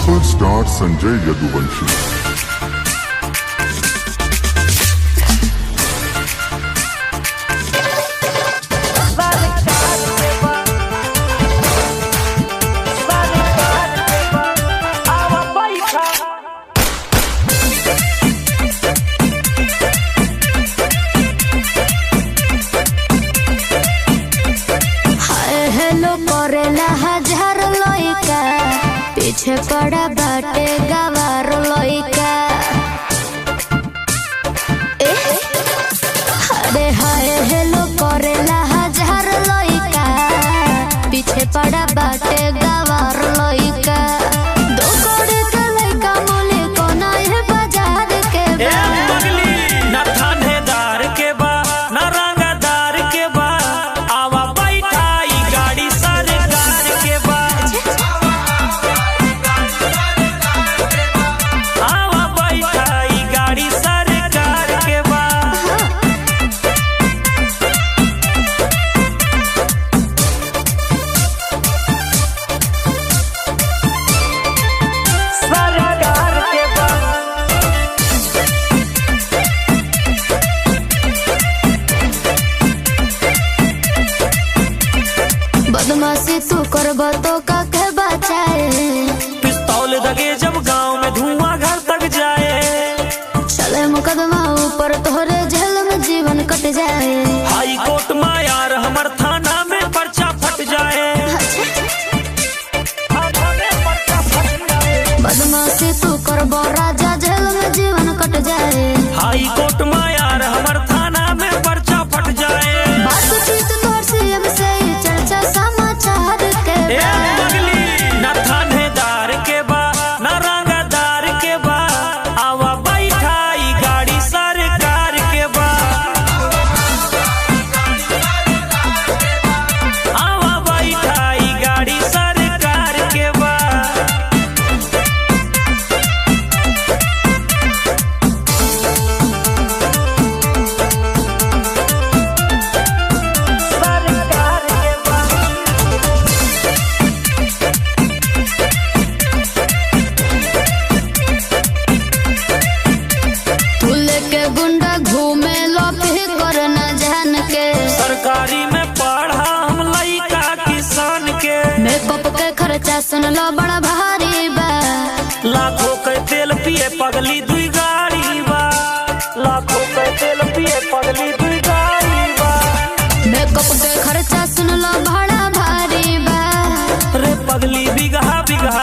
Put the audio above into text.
Superstar Sanjay Yaduvanshi. पीछे पड़ा बाटे गवार लइका, अरे हाय हेलो करेला हजार लइका, पीछे पड़ा बाटे गवार लइका। दो कोड़े के लइका मोले कोना है बाजार के बा, ना थानेदार के बा ना रंगदार के बा, आवा बैठाई गाड़ी सरकार के बा, आवा बैठाई गाड़ी सरकार के बा। सरकार के बा बदमाशी तू करबो तो काके बचाए, पिस्तौल दगे जब गांव में धुआं घर तक जाए, चले मुकदमा ऊपर तोहरे जेल में जीवन कट जाए। हाई कोर्ट में यार हमर थाना में पर्चा फट जाए, बदमाशी तू करबो राजा जेल में जीवन कट जाए। हाई कोर्ट में यार हमर थाना में पर्चा फट जाए। बातचीत तोर सीएम से ही चर्चा समाचार के बा, ना थानेदार के बा ना रंगदार के बा, आवा बैठाई गाड़ी सरकार के बा, आवा बैठाई गाड़ी सरकार के बा। सरकार के बा तू लेके गुंडा घूमे लो फिर कर न जान के, सरकारी में पढ़ा हम लइका किसान के, मेकअप के खर्चा सुन लो बड़ा भारी बा, लाखों के तेल पिए पगली दुई गाड़ी बा, लाखों के तेल पिए पगली दुई गाड़ी बा, मेकअप के खर्चा सुन लो बड़ा भारी बा। रे पगली बिगहा बिगहा